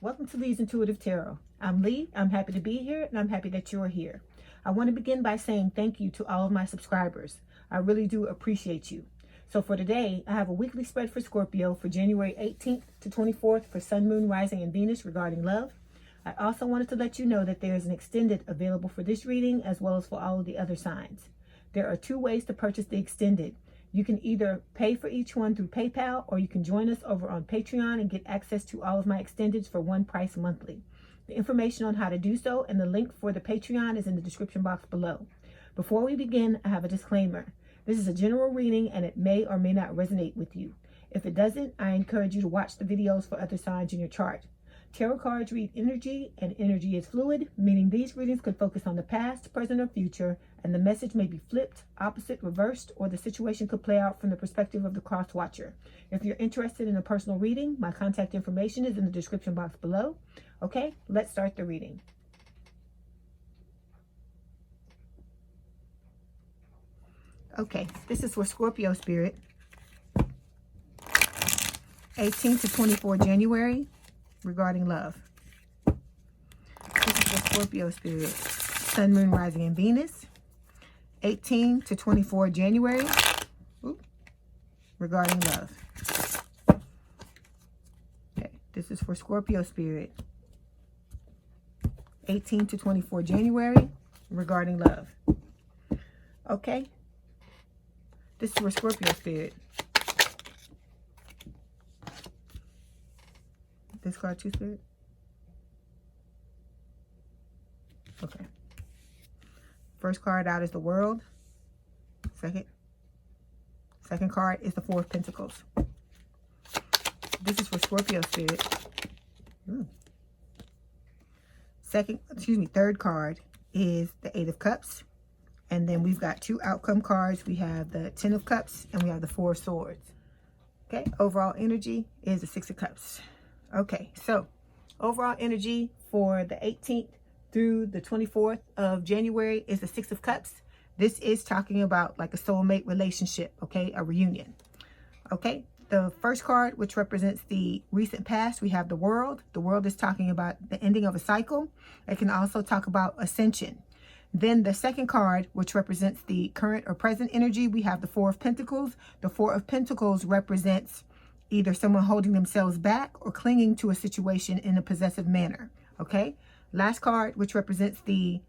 Welcome to Leigh's Intuitive Tarot. I'm Leigh. I'm happy to be here, and I'm happy that you're here. I want to begin by saying thank you to all of my subscribers. I really do appreciate you. So for today, I have a weekly spread for Scorpio for January 18th to 24th for Sun, Moon, Rising, and Venus regarding love. I also wanted to let you know that there is an extended available for this reading as well as for all of the other signs. There are two ways to purchase the extended. You can either pay for each one through PayPal, or you can join us over on Patreon and get access to all of my extendeds for one price monthly. The information on how to do so and the link for the Patreon is in the description box below. Before we begin, I have a disclaimer. This is a general reading and it may or may not resonate with you. If it doesn't, I encourage you to watch the videos for other signs in your chart. Tarot cards read energy, and energy is fluid, meaning these readings could focus on the past, present, or future, and the message may be flipped, opposite, reversed, or the situation could play out from the perspective of the cross-watcher. If you're interested in a personal reading, my contact information is in the description box below. Okay, let's start the reading. Okay, this is for Scorpio spirit. 18 to 24 January. Regarding love. This is for Scorpio spirit. Sun, Moon, Rising, and Venus. 18 to 24 January. Regarding love. Okay, this is for Scorpio spirit. 18 to 24 January. Regarding love. Okay. This is for Scorpio spirit. This card too, spirit? Okay. First card out is the World. Second card is the Four of Pentacles. This is for Scorpio spirit. Third card is the Eight of Cups. And then we've got two outcome cards. We have the Ten of Cups and we have the Four of Swords. Okay, overall energy is the Six of Cups. Okay, so overall energy for the 18th through the 24th of January is the Six of Cups. This is talking about like a soulmate relationship, okay, a reunion. Okay, the first card, which represents the recent past, we have the World. The World is talking about the ending of a cycle. It can also talk about ascension. Then the second card, which represents the current or present energy, we have the Four of Pentacles. The Four of Pentacles represents either someone holding themselves back or clinging to a situation in a possessive manner. Okay. Last card, which represents the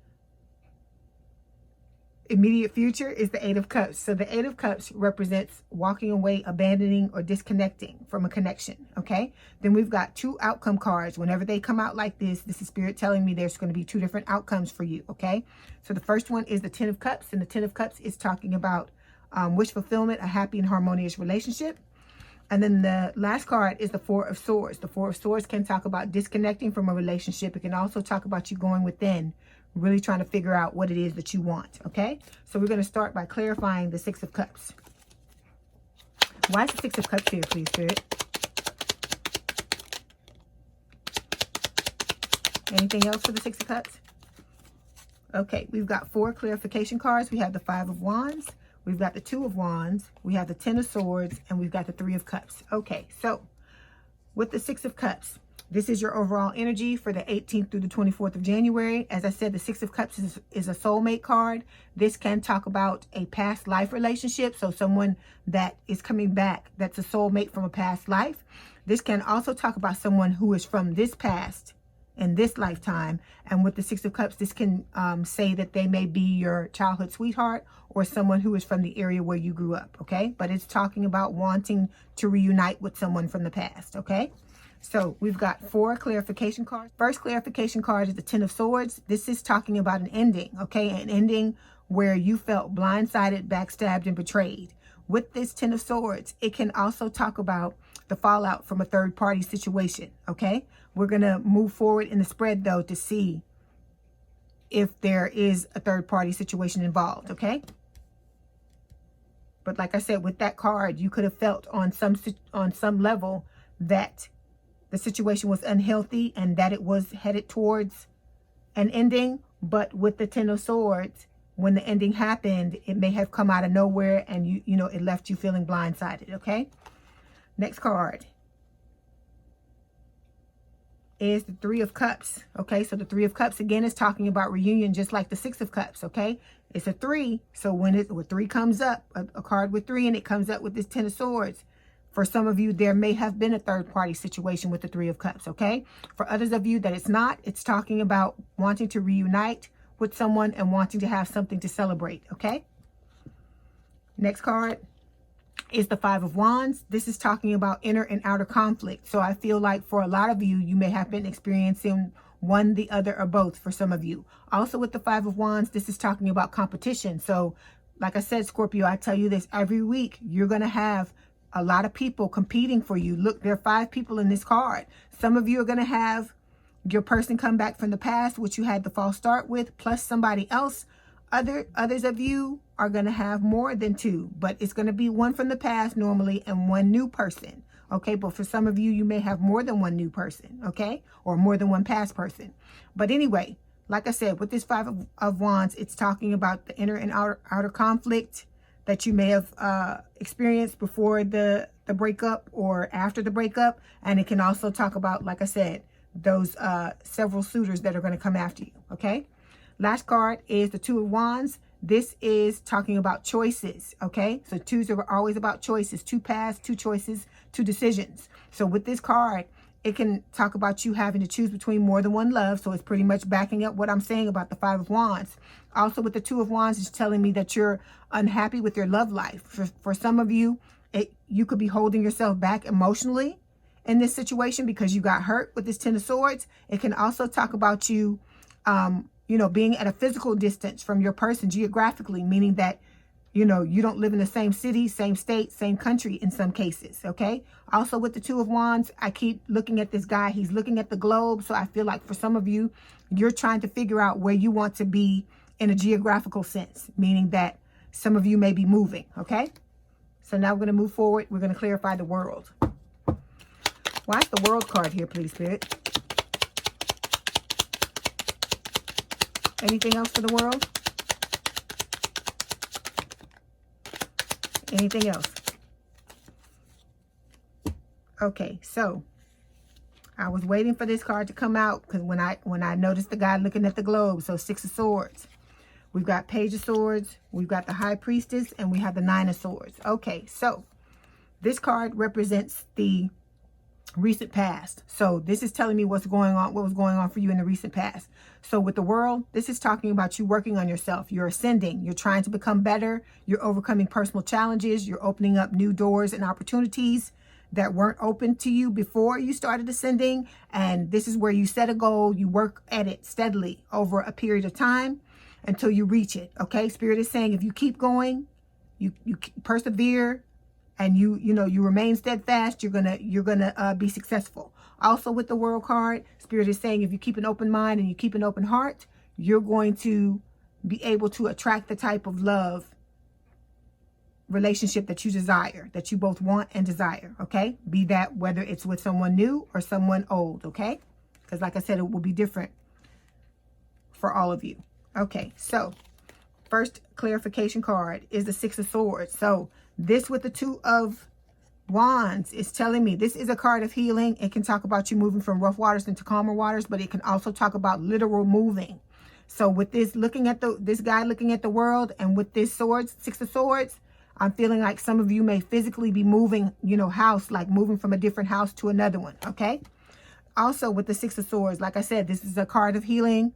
immediate future, is the Eight of Cups. So the Eight of Cups represents walking away, abandoning, or disconnecting from a connection. Okay. Then we've got two outcome cards. Whenever they come out like this is Spirit telling me there's going to be two different outcomes for you. Okay. So the first one is the Ten of Cups, and the Ten of Cups is talking about wish fulfillment, a happy and harmonious relationship. And then the last card is the Four of Swords. The Four of Swords can talk about disconnecting from a relationship. It can also talk about you going within, really trying to figure out what it is that you want. Okay, so we're going to start by clarifying the Six of Cups. Why is the Six of Cups here, please, Spirit? Anything else for the Six of Cups? Okay, we've got four clarification cards. We have the Five of Wands. We've got the Two of Wands, we have the Ten of Swords, and we've got the Three of Cups. Okay, so with the Six of Cups, this is your overall energy for the 18th through the 24th of January. As I said, the Six of Cups is a soulmate card. This can talk about a past life relationship, so someone that is coming back that's a soulmate from a past life. This can also talk about someone who is from this past in this lifetime. And with the Six of Cups, this can say that they may be your childhood sweetheart or someone who is from the area where you grew up, okay? But it's talking about wanting to reunite with someone from the past, okay? So we've got four clarification cards. First clarification card is the Ten of Swords. This is talking about an ending, okay? An ending where you felt blindsided, backstabbed, and betrayed. With this Ten of Swords, it can also talk about the fallout from a third-party situation, okay? We're going to move forward in the spread, though, to see if there is a third-party situation involved, okay? But like I said, with that card, you could have felt on some level that the situation was unhealthy and that it was headed towards an ending. But with the Ten of Swords, when the ending happened, it may have come out of nowhere and you know, it left you feeling blindsided, okay? Next card. is the Three of Cups. Okay, so the Three of Cups again is talking about reunion, just like the Six of Cups. Okay, it's a 3. So when 3 comes up, a card with 3, and it comes up with this Ten of Swords. For some of you, there may have been a third party situation with the Three of Cups. Okay, for others of you that it's not, it's talking about wanting to reunite with someone and wanting to have something to celebrate. Okay, next card is the Five of Wands. This is talking about inner and outer conflict. So I feel like for a lot of you, you may have been experiencing one, the other, or both for some of you. Also with the Five of Wands, this is talking about competition. So like I said, Scorpio, I tell you this every week, you're going to have a lot of people competing for you. Look, there are 5 people in this card. Some of you are going to have your person come back from the past, which you had the false start with, plus somebody else. Others of you are going to have more than 2, but it's going to be one from the past normally and one new person. Okay, but for some of you, you may have more than one new person, okay, or more than one past person. But anyway, like I said, with this Five of Wands, it's talking about the inner and outer conflict that you may have experienced before the breakup or after the breakup. And it can also talk about, like I said, those several suitors that are going to come after you, okay? Last card is the Two of Wands. This is talking about choices, okay? So 2s are always about choices. 2 paths, 2 choices, 2 decisions. So with this card, it can talk about you having to choose between more than one love. So it's pretty much backing up what I'm saying about the Five of Wands. Also with the Two of Wands, it's telling me that you're unhappy with your love life. For some of you, you could be holding yourself back emotionally in this situation because you got hurt with this Ten of Swords. It can also talk about you, you know, being at a physical distance from your person geographically, meaning that, you know, you don't live in the same city, same state, same country in some cases, okay? Also with the Two of Wands, I keep looking at this guy. He's looking at the globe. So I feel like for some of you, you're trying to figure out where you want to be in a geographical sense, meaning that some of you may be moving, okay? So now we're going to move forward. We're going to clarify the World. Why is the World card here, please, Spirit? Anything else for the World? Anything else? Okay, so I was waiting for this card to come out because when I noticed the guy looking at the globe, so 6 of Swords. We've got Page of Swords, we've got the High Priestess, and we have the 9 of Swords. Okay, so this card represents the recent past. So this is telling me what's going on, what was going on for you in the recent past. So with the World, this is talking about you working on yourself. You're ascending. You're trying to become better. You're overcoming personal challenges. You're opening up new doors and opportunities that weren't open to you before you started ascending. And this is where you set a goal. You work at it steadily over a period of time until you reach it. Okay, Spirit is saying if you keep going, you persevere, and you remain steadfast, you're gonna be successful. Also with the World card, Spirit is saying if you keep an open mind and you keep an open heart, you're going to be able to attract the type of love relationship that you desire, that you both want and desire, okay? Be that whether it's with someone new or someone old, okay? Because like I said, it will be different for all of you. Okay, so first clarification card is the 6 of Swords. So this with the 2 of Wands is telling me this is a card of healing. It can talk about you moving from rough waters into calmer waters, but it can also talk about literal moving. So with this, looking at this guy looking at the world, and with this swords, 6 of Swords, I'm feeling like some of you may physically be moving, house, like moving from a different house to another one, okay? Also with the 6 of Swords, like I said, this is a card of healing.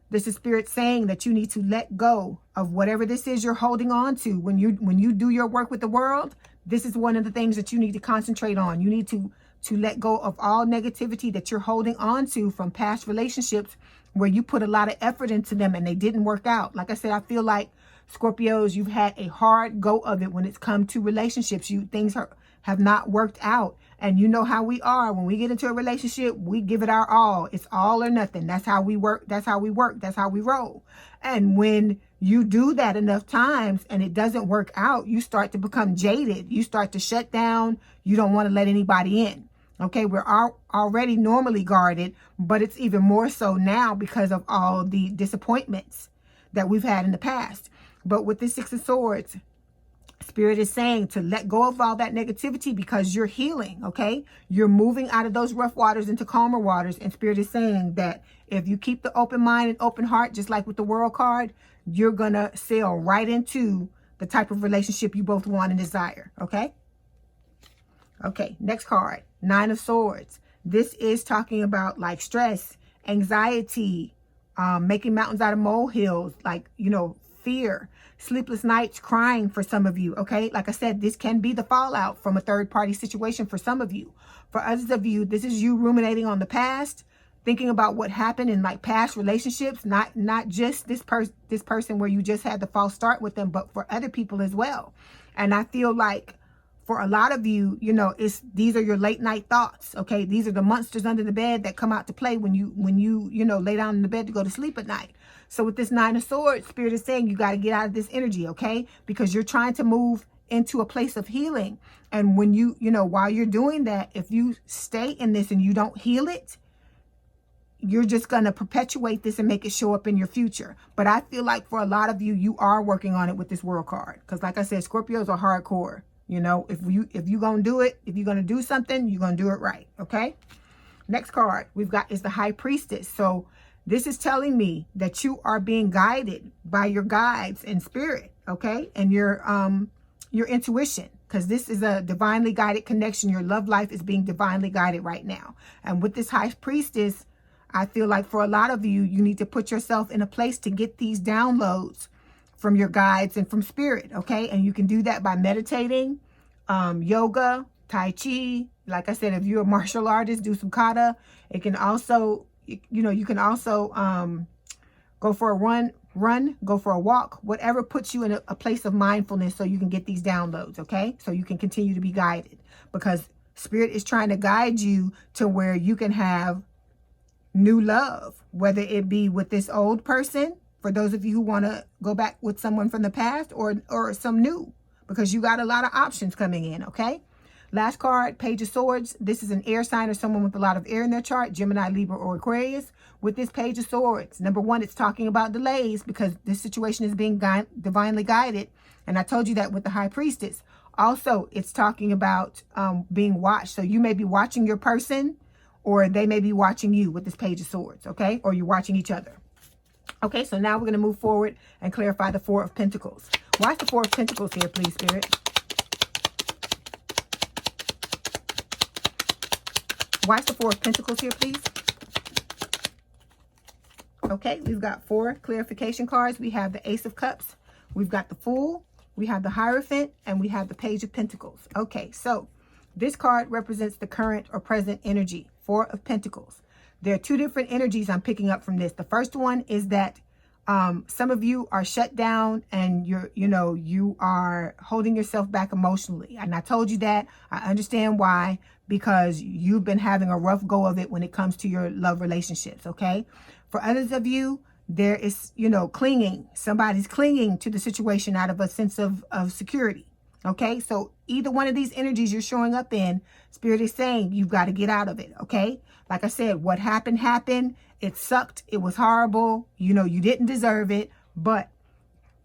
This is Spirit saying that you need to let go of whatever this is you're holding on to. When you do your work with the world, this is one of the things that you need to concentrate on. You need to let go of all negativity that you're holding on to from past relationships where you put a lot of effort into them and they didn't work out. Like I said, I feel like Scorpios, you've had a hard go of it when it's come to relationships. Things have not worked out. And you know how we are. When we get into a relationship, we give it our all. It's all or nothing. That's how we work. That's how we work. That's how we roll. And when you do that enough times and it doesn't work out, you start to become jaded. You start to shut down. You don't want to let anybody in. Okay, we're already normally guarded, but it's even more so now because of all the disappointments that we've had in the past. But with the 6 of Swords, Spirit is saying to let go of all that negativity because you're healing, okay? You're moving out of those rough waters into calmer waters. And Spirit is saying that if you keep the open mind and open heart, just like with the World card, you're going to sail right into the type of relationship you both want and desire, okay? Okay, next card, Nine of Swords. This is talking about like stress, anxiety, making mountains out of molehills, like, you know, fear, sleepless nights, crying for some of you, okay? Like I said, this can be the fallout from a third-party situation for some of you. For others of you, this is you ruminating on the past, thinking about what happened in like past relationships, not just this person where you just had the false start with them, but for other people as well. And I feel like for a lot of you, you know, these are your late night thoughts, okay? These are the monsters under the bed that come out to play when you know, lay down in the bed to go to sleep at night. So with this Nine of Swords, Spirit is saying you got to get out of this energy, okay? Because you're trying to move into a place of healing. And when you know, while you're doing that, if you stay in this and you don't heal it, you're just going to perpetuate this and make it show up in your future. But I feel like for a lot of you, you are working on it with this World card. Because like I said, Scorpios are hardcore. You know, if you're going to do it, if you're going to do something, you're going to do it right. Okay. Next card we've got is the High Priestess. So this is telling me that you are being guided by your guides in spirit. Okay. And your intuition, because this is a divinely guided connection. Your love life is being divinely guided right now. And with this High Priestess, I feel like for a lot of you, you need to put yourself in a place to get these downloads from your guides and from spirit, okay? And you can do that by meditating, yoga, Tai Chi. Like I said, if you're a martial artist, do some kata. It can also, you know, you can also go for a run, go for a walk, whatever puts you in a place of mindfulness so you can get these downloads, okay? So you can continue to be guided, because spirit is trying to guide you to where you can have new love, whether it be with this old person, for those of you who want to go back with someone from the past, or some new, because you got a lot of options coming in, okay? Last card, Page of Swords. This is an air sign or someone with a lot of air in their chart, Gemini, Libra, or Aquarius. With this Page of Swords, number one, it's talking about delays because this situation is being divinely guided. And I told you that with the High Priestess. Also, it's talking about being watched. So you may be watching your person, or they may be watching you with this Page of Swords, okay? Or you're watching each other. Okay, so now we're going to move forward and clarify the Four of Pentacles. Why is the Four of Pentacles here, please, Spirit? Why is the Four of Pentacles here, please? Okay, we've got 4 clarification cards. We have the Ace of Cups. We've got the Fool. We have the Hierophant. And we have the Page of Pentacles. Okay, so this card represents the current or present energy. 4 of Pentacles. There are 2 different energies I'm picking up from this. The first one is that some of you are shut down and you are holding yourself back emotionally. And I told you that. I understand why, because you've been having a rough go of it when it comes to your love relationships, okay? For others of you, there is, clinging. Somebody's clinging to the situation out of a sense of security, okay? So either one of these energies you're showing up in, Spirit is saying you've got to get out of it, okay? Like I said, what happened, happened. It sucked. It was horrible. You didn't deserve it, but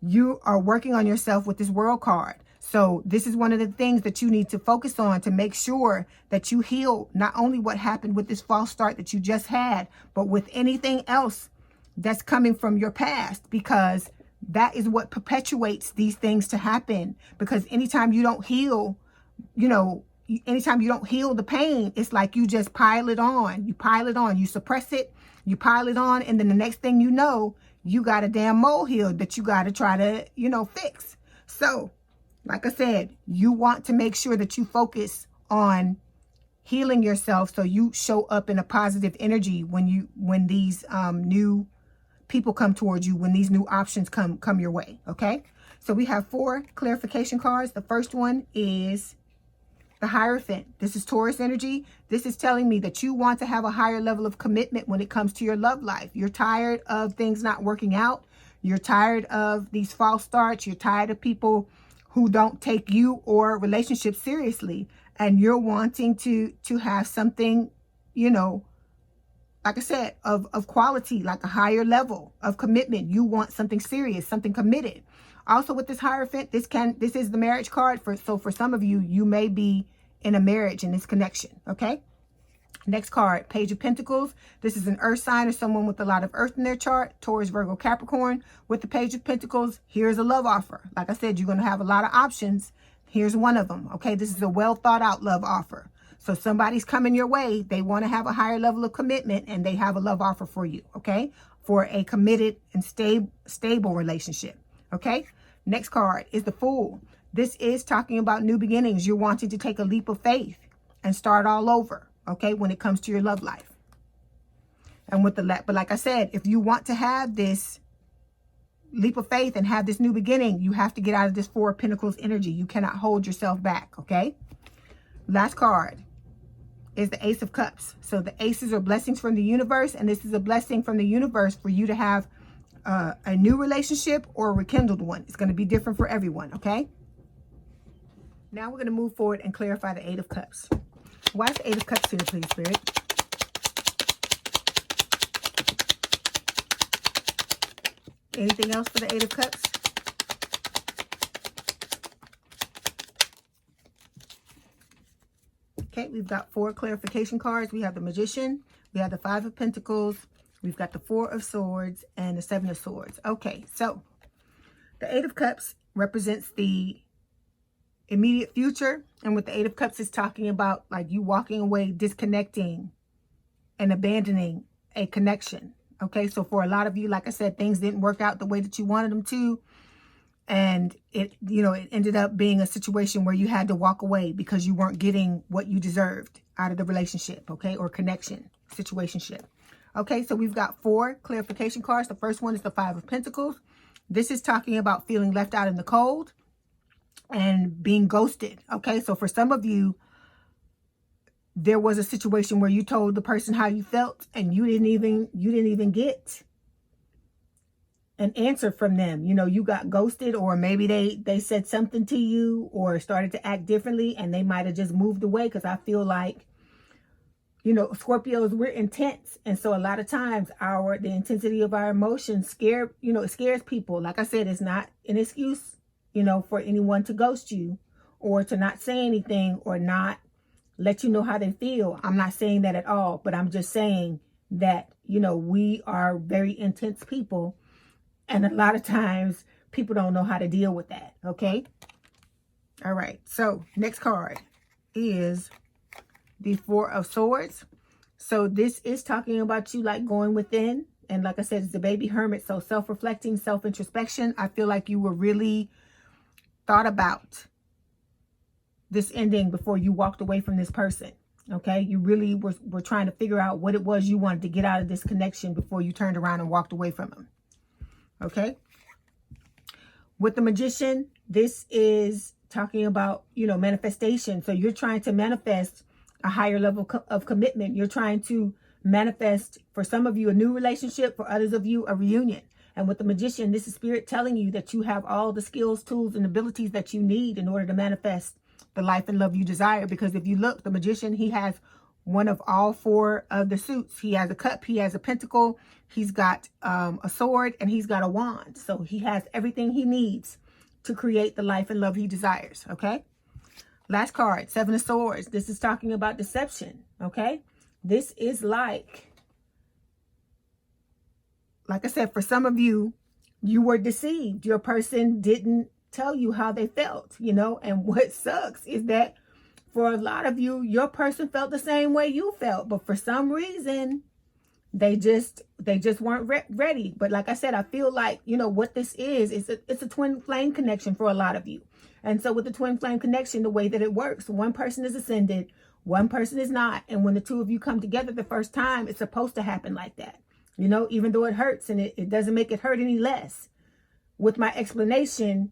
you are working on yourself with this World card. So this is one of the things that you need to focus on to make sure that you heal not only what happened with this false start that you just had, but with anything else that's coming from your past, because that is what perpetuates these things to happen. Because anytime you don't heal, anytime you don't heal the pain, it's like you just pile it on. You pile it on. You suppress it. You pile it on. And then the next thing you know, you got a damn molehill that you got to try to, fix. So, like I said, you want to make sure that you focus on healing yourself so you show up in a positive energy when these new people come towards you, when these new options come your way, okay? So we have 4 clarification cards. The first one is the Hierophant. This is Taurus energy. This is telling me that you want to have a higher level of commitment when it comes to your love life. You're tired of things not working out. You're tired of these false starts. You're tired of people who don't take you or relationships seriously. And you're wanting to have something, like I said, of quality, like a higher level of commitment. You want something serious, something committed. Also with this Hierophant, this is the marriage card. So for some of you, you may be in a marriage in this connection, okay? Next card, Page of Pentacles. This is an earth sign or someone with a lot of earth in their chart. Taurus, Virgo, Capricorn. With the Page of Pentacles, here's a love offer. Like I said, you're going to have a lot of options. Here's one of them, okay? This is a well thought out love offer. So somebody's coming your way. They want to have a higher level of commitment and they have a love offer for you, okay? For a committed and stable relationship, okay? Next card is the Fool. This is talking about new beginnings. You're wanting to take a leap of faith and start all over, okay, when it comes to your love life. And with but like I said, if you want to have this leap of faith and have this new beginning, you have to get out of this Four of Pentacles energy. You cannot hold yourself back, okay? Last card is the Ace of Cups. So the aces are blessings from the universe, and this is a blessing from the universe for you to have a new relationship or a rekindled one. It's going to be different for everyone, okay? Now we're going to move forward and clarify the Eight of Cups. Why is the Eight of Cups here, please, Spirit? Anything else for the Eight of Cups? Okay, we've got 4 clarification cards. We have the Magician, we have the Five of Pentacles, we've got the Four of Swords, and the Seven of Swords. Okay, so the Eight of Cups represents the immediate future, and with the Eight of Cups, it's talking about like you walking away, disconnecting and abandoning a connection. Okay, so for a lot of you, like I said, things didn't work out the way that you wanted them to, and it ended up being a situation where you had to walk away because you weren't getting what you deserved out of the relationship, okay, or connection, situationship. Okay, so we've got 4 clarification cards. The first one is the Five of Pentacles. This is talking about feeling left out in the cold and being ghosted. Okay, so for some of you, there was a situation where you told the person how you felt and you didn't even get an answer from them. You got ghosted, or maybe they said something to you or started to act differently and they might have just moved away. Because I feel like, Scorpios, we're intense. And so a lot of times the intensity of our emotions it scares people. Like I said, it's not an excuse, for anyone to ghost you or to not say anything or not let you know how they feel. I'm not saying that at all, but I'm just saying that, we are very intense people. And a lot of times people don't know how to deal with that. Okay. All right. So next card is the Four of Swords. So this is talking about you like going within. And like I said, it's the baby hermit. So self-reflecting, self-introspection. I feel like you were really thought about this ending before you walked away from this person. Okay. You really were trying to figure out what it was you wanted to get out of this connection before you turned around and walked away from him. Okay. With the Magician, this is talking about, manifestation. So you're trying to manifest a higher level of commitment. You're trying to manifest, for some of you, a new relationship, for others of you, a reunion. And with the Magician, this is Spirit telling you that you have all the skills, tools, and abilities that you need in order to manifest the life and love you desire. Because if you look, the Magician, he has one of all 4 of the suits. He has a cup, he has a pentacle, he's got a sword, and he's got a wand. So he has everything he needs to create the life and love he desires. Okay. Last card, Seven of Swords. This is talking about deception. Okay. This is like I said, for some of you, you were deceived. Your person didn't tell you how they felt, and what sucks is that for a lot of you, your person felt the same way you felt, but for some reason, they just weren't ready. But like I said, I feel like, what this is it's a twin flame connection for a lot of you. And so with the twin flame connection, the way that it works, one person is ascended, one person is not. And when the two of you come together the first time, it's supposed to happen like that. Even though it hurts, and it doesn't make it hurt any less. With my explanation,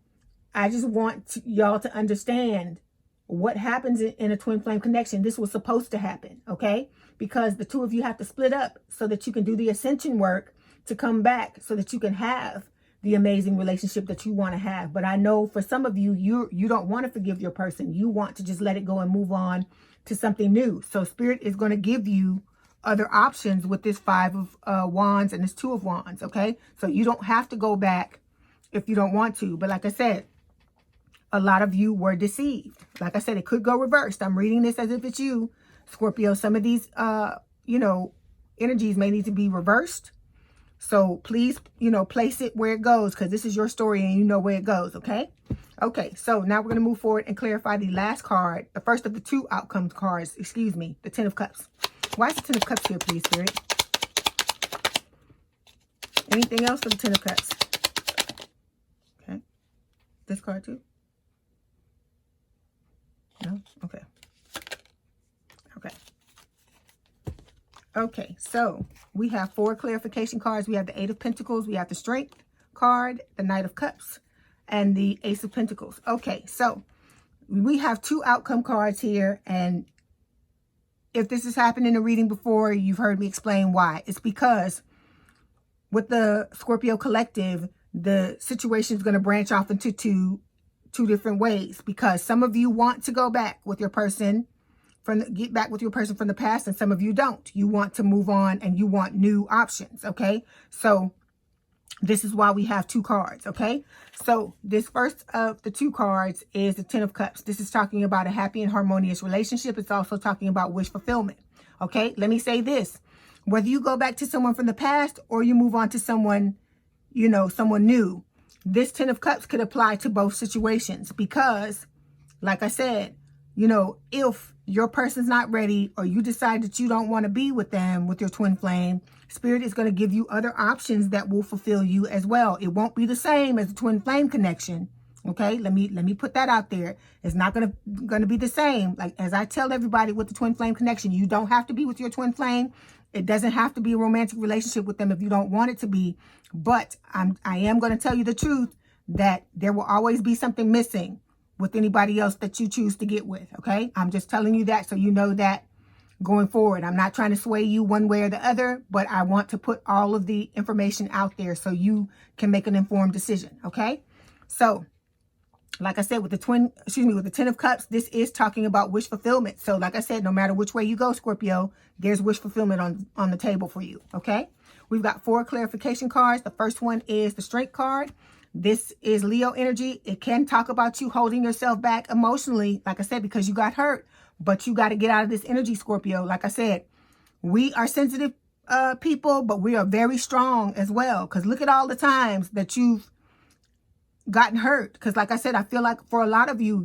I just want y'all to understand what happens in a twin flame connection. This was supposed to happen, okay? Because the two of you have to split up so that you can do the ascension work to come back so that you can have the amazing relationship that you want to have. But I know for some of you, you don't want to forgive your person. You want to just let it go and move on to something new. So Spirit is going to give you other options with this Five of Wands and this Two of Wands, okay? So you don't have to go back if you don't want to. But like I said, a lot of you were deceived. Like I said, it could go reversed. I'm reading this as if it's you, Scorpio. Some of these, you know, energies may need to be reversed. So please, you know, place it where it goes, because this is your story and you know where it goes, okay? Okay, so now we're going to move forward and clarify the last card, the first of the two outcome cards, excuse me, the Ten of Cups. Why is the Ten of Cups here, please, Spirit? Anything else for the Ten of Cups? Okay. This card too? No? Okay. Okay. Okay, so we have 4 clarification cards. We have the Eight of Pentacles, we have the Strength card, the Knight of Cups, and the Ace of Pentacles. Okay, so we have 2 outcome cards here, and if this has happened in a reading before, you've heard me explain why. It's because with the Scorpio collective, the situation is going to branch off into two different ways, because some of you want to go back with your person, get back with your person from the past, and some of you don't. You want to move on and you want new options, okay? So this is why we have 2 cards, okay? So this first of the 2 cards is the Ten of Cups. This is talking about a happy and harmonious relationship. It's also talking about wish fulfillment, okay? Let me say this. Whether you go back to someone from the past or you move on to someone, you know, someone new, this Ten of Cups could apply to both situations, because, like I said, you know, if your person's not ready or you decide that you don't want to be with them, with your twin flame, Spirit is going to give you other options that will fulfill you as well. It won't be the same as the twin flame connection. Okay, let me put that out there. It's not going to be the same. Like, as I tell everybody with the twin flame connection, you don't have to be with your twin flame. It doesn't have to be a romantic relationship with them if you don't want it to be. But I am going to tell you the truth, that there will always be something missing with anybody else that you choose to get with, okay? I'm just telling you that so you know that going forward. I'm not trying to sway you one way or the other, but I want to put all of the information out there so you can make an informed decision, okay? So, like I said, with the Ten of Cups, this is talking about wish fulfillment. So, like I said, no matter which way you go, Scorpio, there's wish fulfillment on the table for you, okay? We've got 4 clarification cards. The first one is the Strength card. This is Leo energy. It can talk about you holding yourself back emotionally, like I said, because you got hurt. But you got to get out of this energy, Scorpio. Like I said, we are sensitive people, but we are very strong as well. Because look at all the times that you've gotten hurt. Because like I said, I feel like for a lot of you,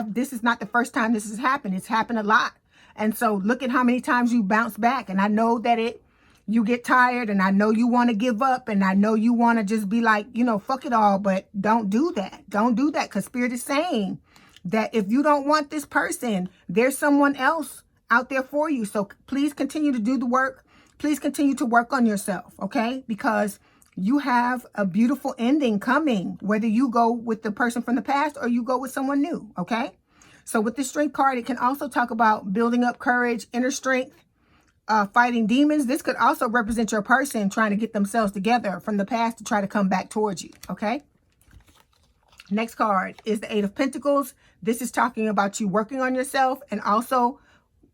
this is not the first time this has happened. It's happened a lot. And so look at how many times you bounce back. And I know that you get tired, and I know you want to give up, and I know you want to just be like, you know, fuck it all, but don't do that. Don't do that, because Spirit is saying that if you don't want this person, there's someone else out there for you. So please continue to do the work. Please continue to work on yourself, okay? Because you have a beautiful ending coming, whether you go with the person from the past or you go with someone new, okay? So with the Strength card, it can also talk about building up courage, inner strength, fighting demons. This could also represent your person trying to get themselves together from the past to try to come back towards you, okay? Next card is the Eight of Pentacles. This is talking about you working on yourself and also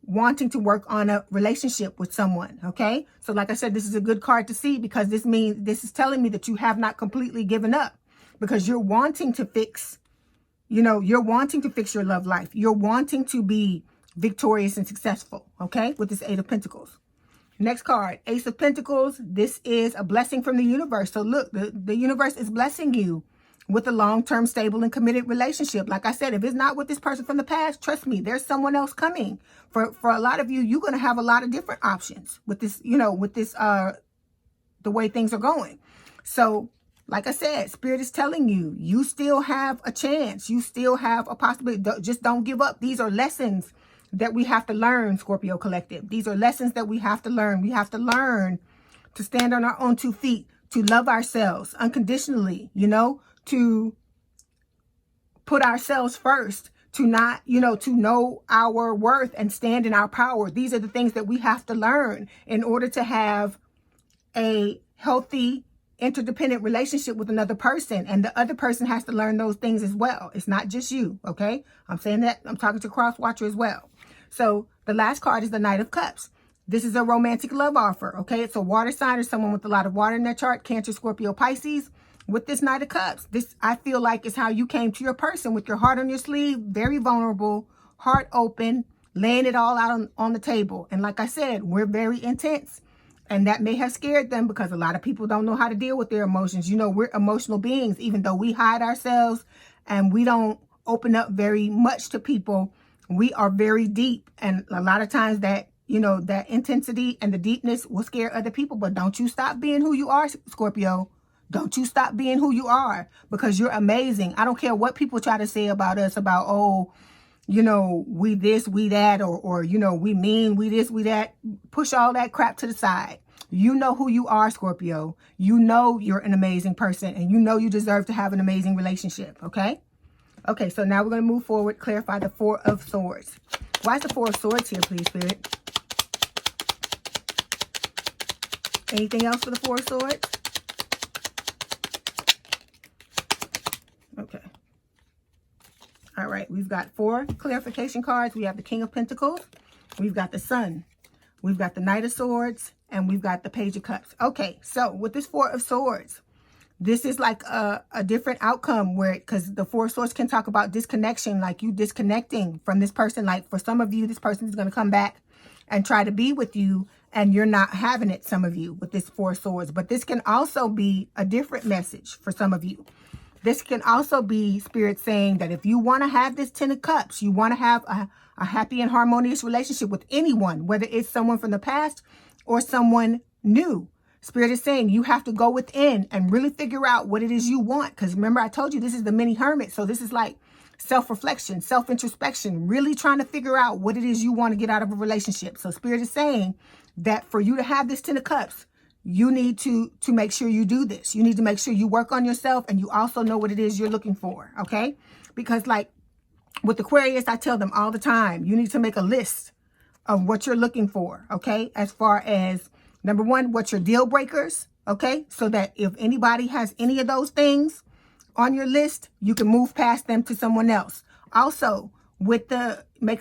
wanting to work on a relationship with someone, okay? So like I said, this is a good card to see, because this is telling me that you have not completely given up, because you're wanting to fix, you know, you're wanting to fix your love life. You're wanting to be victorious and successful, okay, with this Eight of Pentacles. Next card, Ace of Pentacles. This is a blessing from the universe. So look, the universe is blessing you with a long-term, stable, and committed relationship. Like I said, if it's not with this person from the past, trust me, there's someone else coming. For a lot of you, you're going to have a lot of different options with this, you know, with this, the way things are going. So, like I said, Spirit is telling you, you still have a chance. You still have a possibility. Just don't give up. These are lessons that we have to learn, Scorpio Collective. These are lessons that we have to learn. We have to learn to stand on our own 2 feet, to love ourselves unconditionally, you know, to put ourselves first, to not, you know, to know our worth and stand in our power. These are the things that we have to learn in order to have a healthy, interdependent relationship with another person. And the other person has to learn those things as well. It's not just you, okay? I'm saying that, I'm talking to Cross Watcher as well. So the last card is the Knight of Cups. This is a romantic love offer, okay? It's a water sign or someone with a lot of water in their chart, Cancer, Scorpio, Pisces. with this Knight of Cups, this I feel like is how you came to your person, with your heart on your sleeve, very vulnerable, heart open, laying it all out on the table. And like I said, we're very intense. And that may have scared them because a lot of people don't know how to deal with their emotions. You know, we're emotional beings, even though we hide ourselves and we don't open up very much to people. We are very deep. And a lot of times that, you know, that intensity and the deepness will scare other people. But don't you stop being who you are, Scorpio. Don't you stop being who you are, because you're amazing. I don't care what people try to say about us, about, oh, you know, we this, we that, or, you know, we mean, we this, we that. Push all that crap to the side. You know who you are, Scorpio. You know you're an amazing person, and you know you deserve to have an amazing relationship, okay? Okay, so now we're going to move forward, clarify the Four of Swords. Why is the Four of Swords here, please, Spirit? Anything else for the Four of Swords? Okay. All right, we've got 4 clarification cards. We have the King of Pentacles. We've got the Sun. We've got the Knight of Swords. And we've got the Page of Cups. Okay, so with this Four of Swords, this is like a different outcome, where, because the Four of Swords can talk about disconnection, like you disconnecting from this person. Like for some of you, this person is going to come back and try to be with you, and you're not having it, some of you, with this Four of Swords. But this can also be a different message for some of you. This can also be Spirit saying that if you want to have this Ten of Cups, you want to have a happy and harmonious relationship with anyone, whether it's someone from the past or someone new. Spirit is saying you have to go within and really figure out what it is you want. Because remember, I told you this is the mini hermit. So this is like self-reflection, self-introspection, really trying to figure out what it is you want to get out of a relationship. So Spirit is saying that for you to have this Ten of Cups, you need to make sure you do this. You need to make sure you work on yourself, and you also know what it is you're looking for, okay? Because like with Aquarius, I tell them all the time, you need to make a list of what you're looking for, okay? As far as, number one, what's your deal breakers, okay? So that if anybody has any of those things on your list, you can move past them to someone else. Also, make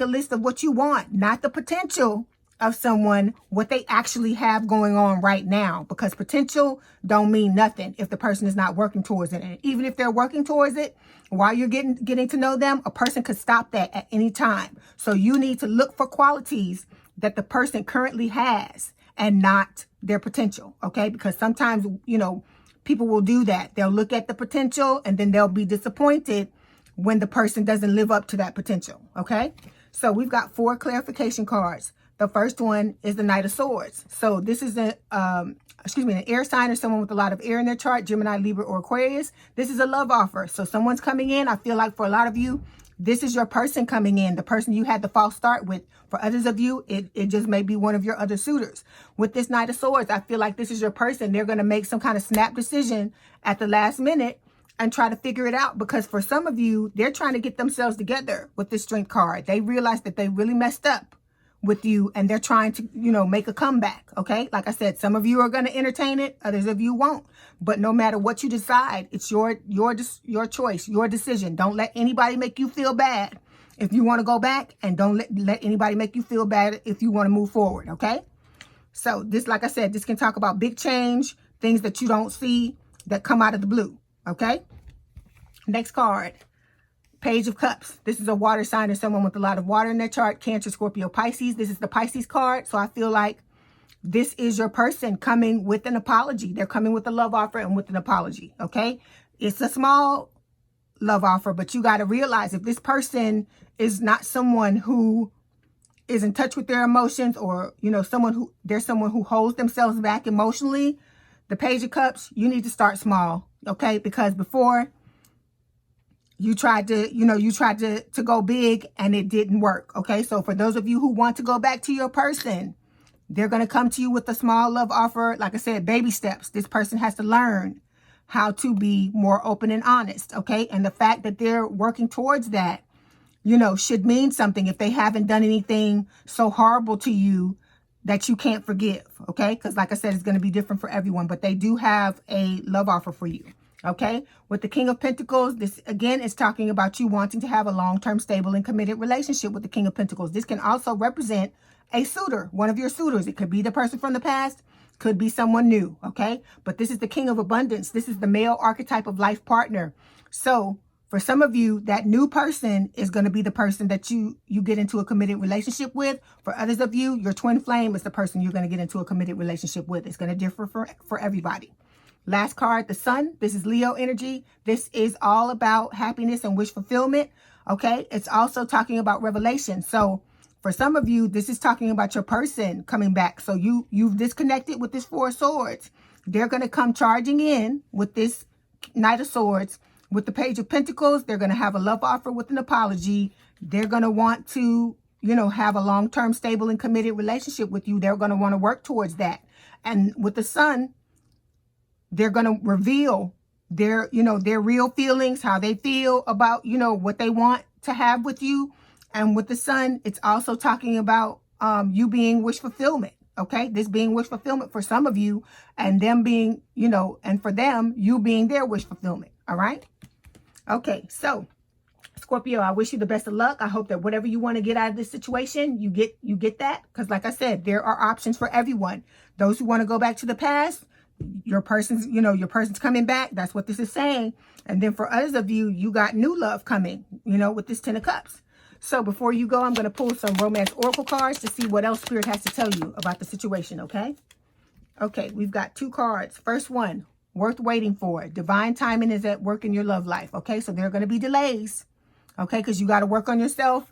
a list of what you want, not the potential of someone, what they actually have going on right now, because potential don't mean nothing if the person is not working towards it. And even if they're working towards it, while you're getting to know them, a person could stop that at any time. So you need to look for qualities that the person currently has and not their potential, okay? Because sometimes, you know, people will do that. They'll look at the potential and then they'll be disappointed when the person doesn't live up to that potential, okay? So we've got 4 clarification cards. The first one is the Knight of Swords. So this is an air sign or someone with a lot of air in their chart, Gemini, Libra, or Aquarius. This is a love offer. So someone's coming in. I feel like for a lot of you, this is your person coming in, the person you had the false start with. For others of you, it just may be one of your other suitors. With this Knight of Swords, I feel like this is your person. They're going to make some kind of snap decision at the last minute and try to figure it out. Because for some of you, they're trying to get themselves together with this Strength card. They realize that they really messed up with you, and they're trying to, you know, make a comeback, okay? Like I said, some of you are going to entertain it, others of you won't. But no matter what you decide, it's your choice, your decision. Don't let anybody make you feel bad if you want to go back, and don't let anybody make you feel bad if you want to move forward, okay? So this, like I said, this can talk about big change, things that you don't see that come out of the blue, okay? Next card. Page of Cups. This is a water sign or someone with a lot of water in their chart. Cancer, Scorpio, Pisces. This is the Pisces card. So I feel like this is your person coming with an apology. They're coming with a love offer and with an apology. Okay. It's a small love offer, but you got to realize if this person is not someone who is in touch with their emotions, or, you know, someone who holds themselves back emotionally, the Page of Cups, you need to start small. Okay. Because before, you tried to go big and it didn't work, okay? So for those of you who want to go back to your person, they're going to come to you with a small love offer. Like I said, baby steps. This person has to learn how to be more open and honest, okay? And the fact that they're working towards that, you know, should mean something if they haven't done anything so horrible to you that you can't forgive, okay? Because like I said, it's going to be different for everyone, but they do have a love offer for you. Okay, with the King of Pentacles, this again is talking about you wanting to have a long-term, stable, and committed relationship with the King of Pentacles. This can also represent a suitor, one of your suitors. It could be the person from the past, Could be someone new, okay? But this is the King of Abundance. This is the male archetype of life partner. So for some of you, that new person is going to be the person that you get into a committed relationship with. For others of you, your twin flame is the person you're going to get into a committed relationship with. It's going to differ for everybody. Last card, the Sun. This is Leo energy. This is all about happiness and wish fulfillment, okay? It's also talking about revelation. So for some of you, this is talking about your person coming back. So you've disconnected with this Four of Swords. They're going to come charging in with this Knight of Swords. With the Page of Pentacles, they're going to have a love offer with an apology. They're going to want to, you know, have a long-term, stable, and committed relationship with you. They're going to want to work towards that. And with the Sun, they're going to reveal their, you know, their real feelings, how they feel about, you know, what they want to have with you. And with the Sun, it's also talking about you being wish fulfillment. Okay, this being wish fulfillment for some of you, and them being, you know, and for them, you being their wish fulfillment. All right. Okay, so Scorpio, I wish you the best of luck. I hope that whatever you want to get out of this situation, you get that. Because like I said, there are options for everyone. Those who want to go back to the past, your person's, you know, your person's coming back. That's what this is saying. And then for others of you, you got new love coming, you know, with this 10 of Cups. So before you go, I'm going to pull some romance oracle cards to see what else Spirit has to tell you about the situation, okay? Okay, we've got 2 cards. First one, worth waiting for. Divine timing is at work in your love life, okay? So there are going to be delays, okay? Because you got to work on yourself.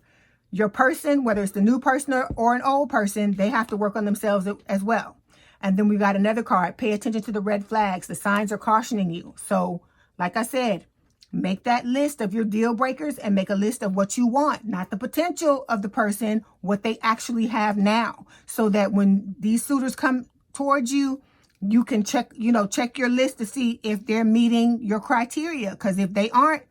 Your person, whether it's the new person or an old person, they have to work on themselves as well. And then we got another card. Pay attention to the red flags. The signs are cautioning you. So, like I said, make that list of your deal breakers and make a list of what you want, not the potential of the person, what they actually have now. So that when these suitors come towards you, you can check, you know, check your list to see if they're meeting your criteria. Because if they aren't,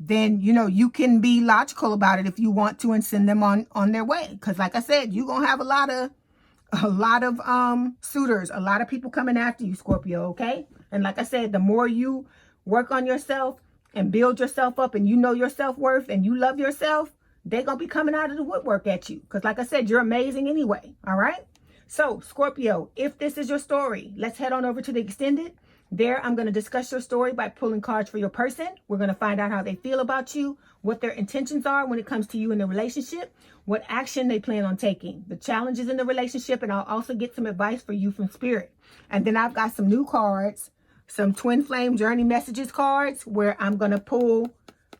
then, you know, you can be logical about it if you want to and send them on their way. Because like I said, you're going to have a lot of suitors, a lot of people coming after you, Scorpio, okay? And like I said, the more you work on yourself and build yourself up and you know your self-worth and you love yourself, they're going to be coming out of the woodwork at you. Because like I said, you're amazing anyway, all right? So, Scorpio, if this is your story, let's head on over to the extended. There, I'm going to discuss your story by pulling cards for your person. We're going to find out how they feel about you, what their intentions are when it comes to you in the relationship, what action they plan on taking, the challenges in the relationship, and I'll also get some advice for you from Spirit. And then I've got some new cards, some Twin Flame Journey Messages cards, where I'm going to pull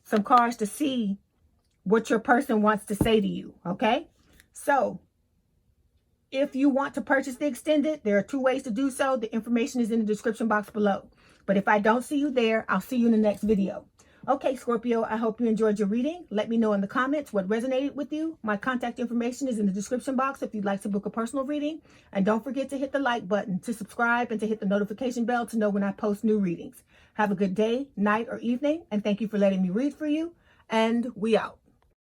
some cards to see what your person wants to say to you, okay? So, if you want to purchase the extended, there are 2 ways to do so. The information is in the description box below. But if I don't see you there, I'll see you in the next video. Okay, Scorpio, I hope you enjoyed your reading. Let me know in the comments what resonated with you. My contact information is in the description box if you'd like to book a personal reading. And don't forget to hit the like button, to subscribe, and to hit the notification bell to know when I post new readings. Have a good day, night, or evening, and thank you for letting me read for you. And we out.